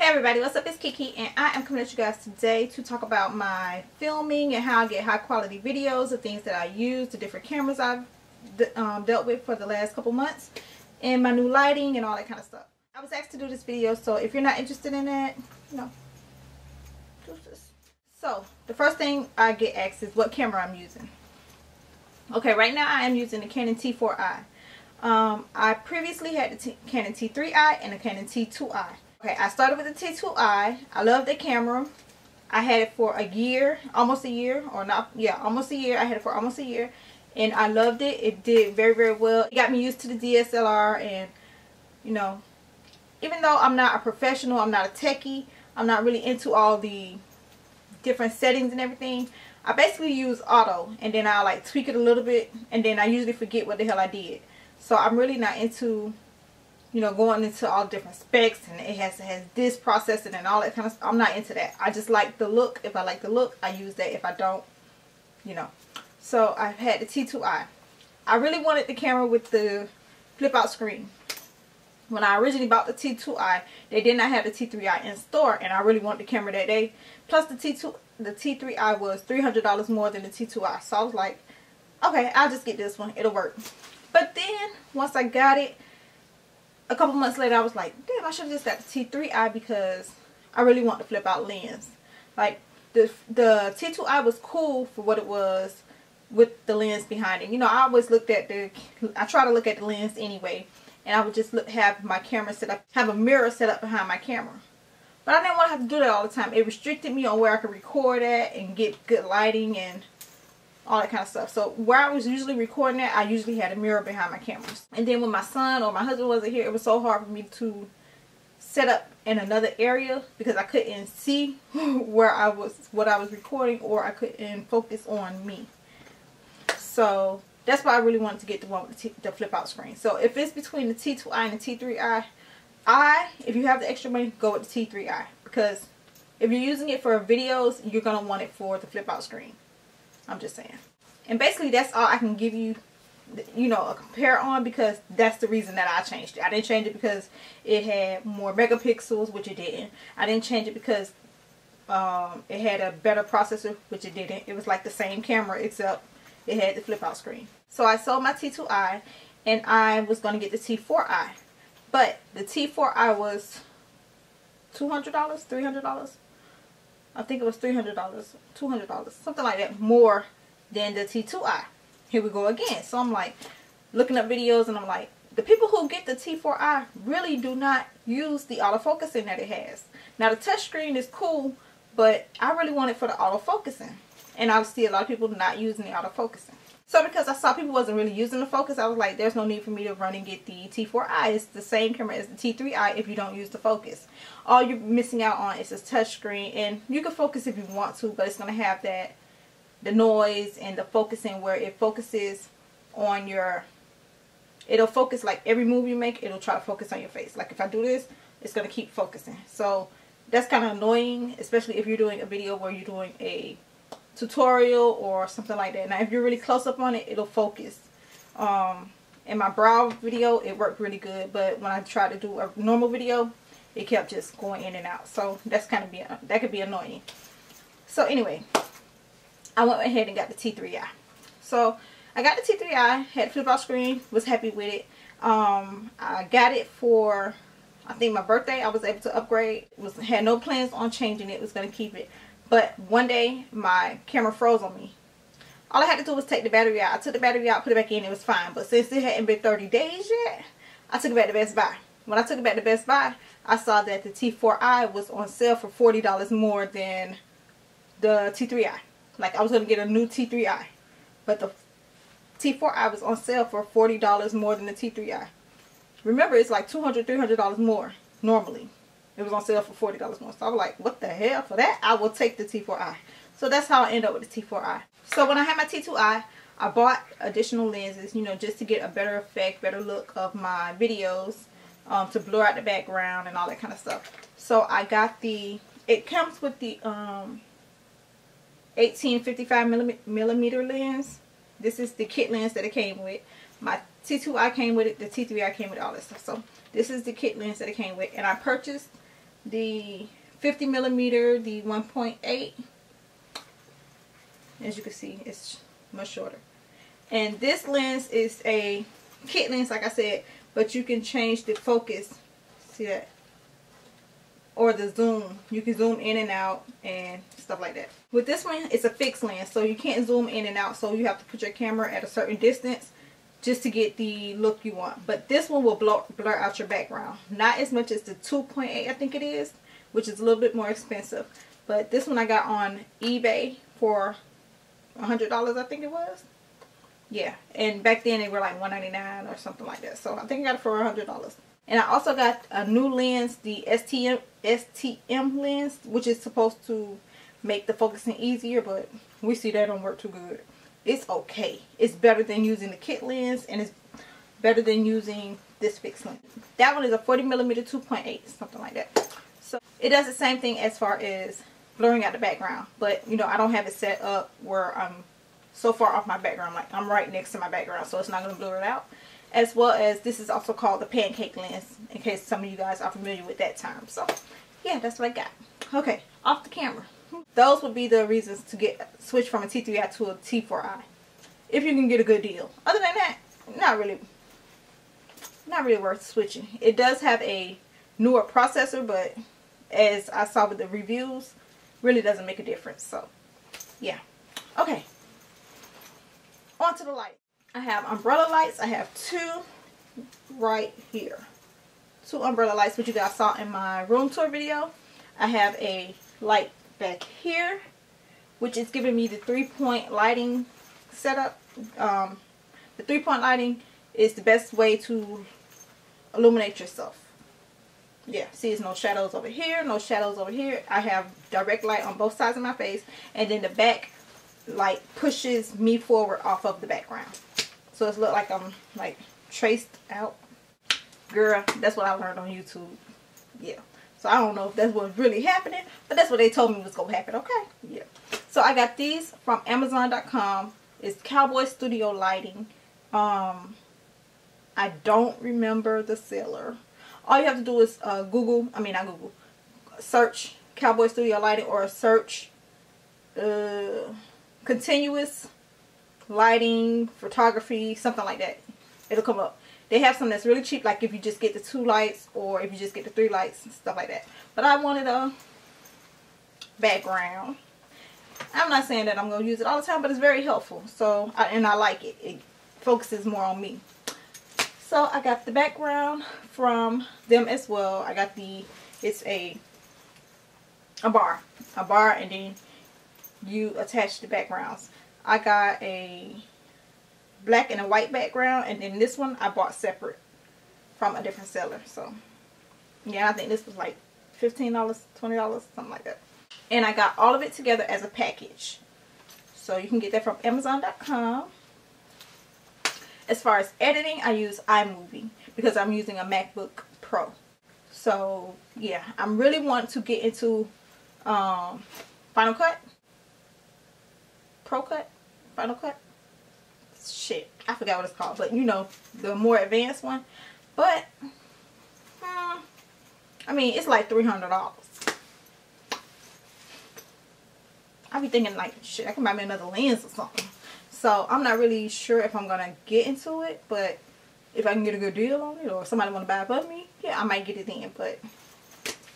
Hey everybody, what's up? It's Kiki and I am coming at you guys today to talk about my filming and how I get high quality videos, the things that I use, the different cameras I've dealt with for the last couple months, and my new lighting and all that kind of stuff. I was asked to do this video, so if you're not interested in that, do this. So the first thing I get asked is what camera I'm using. Okay, right now I am using the Canon T4i. I previously had the Canon T3i and the Canon T2i. Okay, I started with the T2i. I love the camera. I had it for a year, almost a year, or not, yeah, almost a year. I had it for almost a year, and I loved it. It did very, very well. It got me used to the DSLR, and, you know, even though I'm not a professional, I'm not a techie, I'm not really into all the different settings and everything, I basically use auto, and then I like tweak it a little bit, and then I usually forget what the hell I did. So I'm really not into, you know, going into all different specs and it has this processing and all that kind of stuff. I'm not into that. I just like the look. If I like the look, I use that. If I don't, you know. So I've had the T2i. I really wanted the camera with the flip out screen. When I originally bought the T2i, they did not have the T3i in store, and I really wanted the camera that day. Plus the T3i was $300 more than the T2i. So I was like, okay, I'll just get this one. It'll work. But then once I got it, a couple months later, I was like, damn, I should have just got the T3i because I really want the flip out lens. Like, the T2i was cool for what it was with the lens behind it. You know, I always looked at I try to look at the lens anyway. And I would just have my camera set up, have a mirror set up behind my camera. But I didn't want to have to do that all the time. It restricted me on where I could record at and get good lighting and all that kind of stuff. So where I was usually recording at, I usually had a mirror behind my cameras. And then when my son or my husband wasn't here, it was so hard for me to set up in another area because I couldn't see what I was recording, or I couldn't focus on me. So that's why I really wanted to get the one with the flip out screen. So if it's between the T2i and the T3i, if you have the extra money, go with the T3i. Because if you're using it for videos, you're going to want it for the flip out screen. I'm just saying. And basically that's all I can give you, you know, a compare on, because that's the reason that I changed it. I didn't change it because it had more megapixels, which it didn't. I didn't change it because it had a better processor, which it didn't. It was like the same camera except it had the flip out screen. So I sold my T2i and I was going to get the T4i. But the T4i was $200, $300. I think it was $300, $200, something like that, more than the T2i. Here we go again. So I'm like looking up videos and I'm like, the people who get the T4i really do not use the autofocusing that it has. Now the touchscreen is cool, but I really want it for the autofocusing. And I see a lot of people not using the autofocusing. So because I saw people wasn't really using the focus, I was like, there's no need for me to run and get the T4i. It's the same camera as the T3i if you don't use the focus. All you're missing out on is this touch screen, and you can focus if you want to, but it's going to have the noise and the focusing where it focuses on it'll focus like every move you make, it'll try to focus on your face. Like if I do this, it's going to keep focusing. So that's kind of annoying, especially if you're doing a video where you're doing a tutorial or something like that. Now if you're really close up on it, it'll focus. In my brow video it worked really good, but when I tried to do a normal video, it kept just going in and out. So that's kind of that could be annoying. So anyway, I went ahead and got the T3i. So I got the T3i, had flip out screen, was happy with it. I got it for, I think, my birthday. I was able to upgrade. Had no plans on changing it. Was going to keep it. But one day, my camera froze on me. All I had to do was take the battery out. I took the battery out, put it back in, it was fine. But since it hadn't been 30 days yet, I took it back to Best Buy. When I took it back to Best Buy, I saw that the T4i was on sale for $40 more than the T3i. Like, I was going to get a new T3i. But the T4i was on sale for $40 more than the T3i. Remember, it's like $200, $300 more normally. It was on sale for $40 more. So I was like, what the hell? For that, I will take the T4i. So that's how I end up with the T4i. So when I had my T2i, I bought additional lenses, you know, just to get a better effect, better look of my videos, to blur out the background and all that kind of stuff. So I got it comes with the 1855 millimeter lens. This is the kit lens that it came with. My T2i came with it. The T3i came with all this stuff. So this is the kit lens that it came with. And I purchased the 50mm, the 1.8. As you can see, it's much shorter. And this lens is a kit lens, like I said, but you can change the focus. See that? Or the zoom. You can zoom in and out and stuff like that. With this one, it's a fixed lens, so you can't zoom in and out, so you have to put your camera at a certain distance just to get the look you want. But this one will blur out your background. Not as much as the 2.8, I think it is, which is a little bit more expensive. But this one I got on eBay for $100, I think it was. Yeah, and back then they were like $199 or something like that. So I think I got it for $100. And I also got a new lens, the STM lens, which is supposed to make the focusing easier, but we see that don't work too good. It's okay. It's better than using the kit lens, and it's better than using this fixed lens. That one is a 40mm 2.8, something like that. So it does the same thing as far as blurring out the background, but you know, I don't have it set up where I'm so far off my background, like I'm right next to my background, so it's not going to blur it out. As well as this is also called the pancake lens, in case some of you guys are familiar with that term. So yeah, that's what I got. Okay, off the camera. Those would be the reasons to switch from a T3i to a T4i, if you can get a good deal. Other than that, not really worth switching. It does have a newer processor, but as I saw with the reviews, really doesn't make a difference. So yeah. Okay, on to the light. I have umbrella lights. I have two right here. Two umbrella lights, which you guys saw in my room tour video. I have a light back here, which is giving me the 3-point lighting setup. The 3-point lighting is the best way to illuminate yourself. Yeah, see, there's no shadows over here, no shadows over here. I have direct light on both sides of my face, and then the back light pushes me forward off of the background. So it's look like I'm like traced out. Girl, that's what I learned on YouTube. Yeah. So I don't know if that's what's really happening, but that's what they told me was going to happen. Okay. Yeah. So I got these from Amazon.com. It's Cowboy Studio Lighting. I don't remember the seller. All you have to do is search Cowboy Studio Lighting, or search continuous lighting photography, something like that. It'll come up. They have some that's really cheap, like if you just get the 2 lights, or if you just get the 3 lights and stuff like that. But I wanted a background. I'm not saying that I'm going to use it all the time, but it's very helpful. So and I like it. It focuses more on me. So I got the background from them as well. I got it's a bar, and then you attach the backgrounds. I got a black and a white background, and then this one I bought separate from a different seller. So yeah, I think this was like $15, $20, something like that. And I got all of it together as a package. So you can get that from Amazon.com. As far as editing, I use iMovie because I'm using a MacBook Pro. So yeah, I'm really wanting to get into Final Cut. Final Cut. Shit, I forgot what it's called, but you know, the more advanced one. But I mean, it's like $300. I be thinking like, shit, I can buy me another lens or something. So I'm not really sure if I'm gonna get into it, but if I can get a good deal on it, or somebody want to buy it above me, yeah, I might get it in. But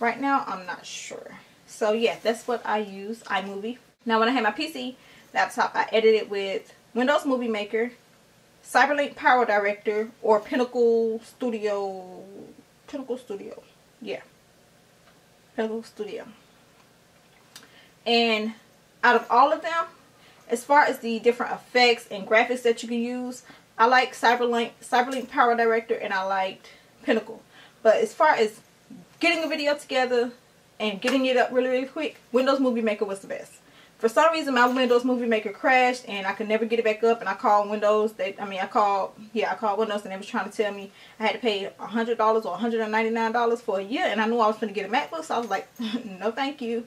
right now, I'm not sure. So yeah, that's what I use, iMovie. Now when I had my PC laptop, I edited with Windows Movie Maker, Cyberlink Power Director, or Pinnacle Studio. Yeah, Pinnacle Studio. And out of all of them, as far as the different effects and graphics that you can use, I like Cyberlink Power Director, and I liked Pinnacle. But as far as getting a video together and getting it up really, really quick, Windows Movie Maker was the best. For some reason, my Windows Movie Maker crashed, and I could never get it back up. And I called Windows. I called Windows, and they was trying to tell me I had to pay $100 or $199 for a year. And I knew I was going to get a MacBook, so I was like, no, thank you.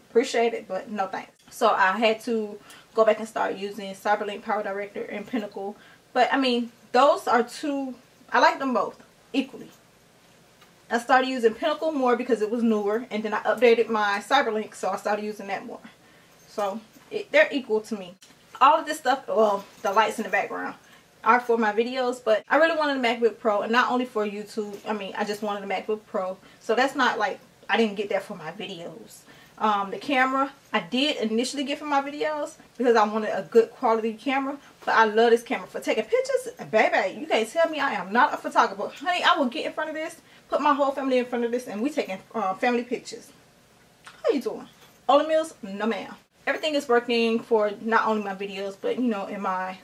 Appreciate it, but no thanks. So I had to go back and start using Cyberlink Power Director and Pinnacle. But I mean, those are two. I like them both equally. I started using Pinnacle more because it was newer, and then I updated my Cyberlink, so I started using that more. So they're equal to me. All of this stuff, well, the lights in the background, are for my videos, but I really wanted a MacBook Pro, and not only for YouTube. I mean, I just wanted a MacBook Pro, so that's not like I didn't get that for my videos. The camera I did initially get for my videos because I wanted a good quality camera, but I love this camera for taking pictures. Baby, you can't tell me I am not a photographer. Honey, I will get in front of this, put my whole family in front of this, and we taking family pictures. How you doing? Only meals? No ma'am. Everything is working for not only my videos, but you know, in my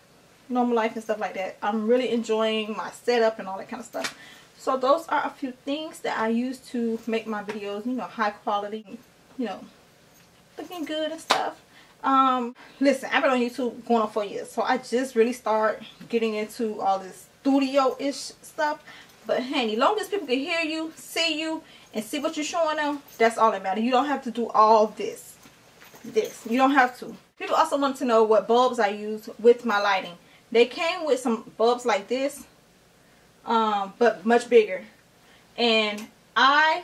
normal life and stuff like that. I'm really enjoying my setup and all that kind of stuff. So those are a few things that I use to make my videos, you know, high quality, you know, looking good and stuff. Listen, I've been on YouTube going on 4 years, so I just really start getting into all this studio-ish stuff. But honey, long as people can hear you, see you, and see what you're showing them, that's all that matters. You don't have to do all this. You don't have to. People also want to know what bulbs I use with my lighting. They came with some bulbs like this, but much bigger. And I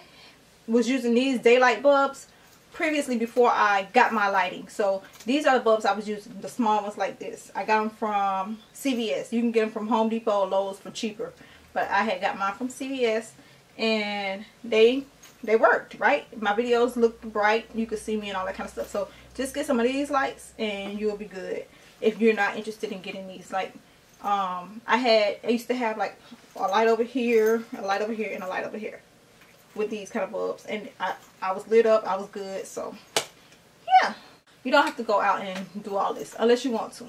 was using these daylight bulbs previously before I got my lighting. So these are the bulbs I was using, the small ones like this. I got them from CVS. You can get them from Home Depot or Lowe's for cheaper. But I had got mine from CVS, and they worked, right? My videos looked bright. You could see me and all that kind of stuff. So just get some of these lights and you'll be good. If you're not interested in getting these, like I used to have like a light over here, a light over here, and a light over here with these kind of bulbs, and I was lit up. I was good. So yeah, you don't have to go out and do all this unless you want to.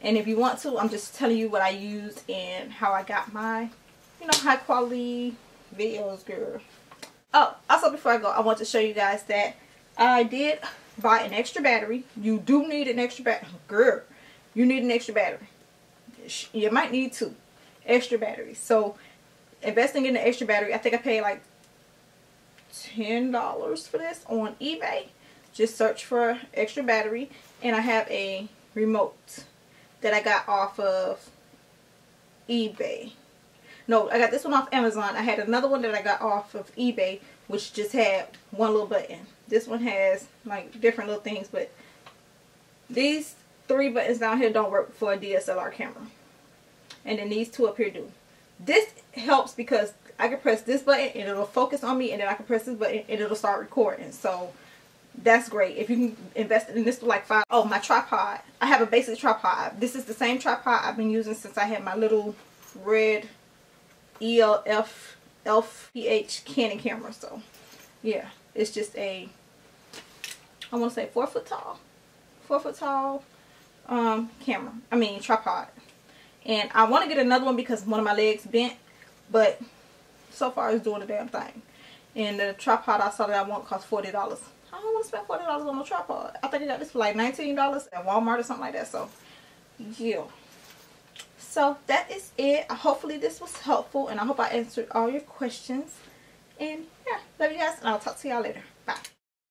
And if you want to, I'm just telling you what I used and how I got my, you know, high quality videos, girl. Oh, also before I go, I want to show you guys that I did buy an extra battery. You do need an extra battery. Girl, you need an extra battery. You might need 2 extra batteries. So investing in the extra battery, I think I paid like $10 for this on eBay. Just search for extra battery. And I have a remote that I got off of eBay. No, I got this one off Amazon. I had another one that I got off of eBay, which just had one little button. This one has like different little things, but these 3 buttons down here don't work for a DSLR camera. And then these 2 up here do. This helps because I can press this button and it'll focus on me, and then I can press this button and it'll start recording. So that's great. If you can invest in this for like $5. Oh, my tripod. I have a basic tripod. This is the same tripod I've been using since I had my little red ELF LPH Canon camera. So yeah, it's just a, I want to say 4 foot tall camera. I mean tripod. And I want to get another one because one of my legs bent, but so far it's doing the damn thing. And the tripod I saw that I want cost $40. I don't want to spend $40 on a tripod. I think I got this for like $19 at Walmart or something like that. So yeah. So that is it. Hopefully this was helpful, and I hope I answered all your questions. And yeah, love you guys, and I'll talk to y'all later. Bye.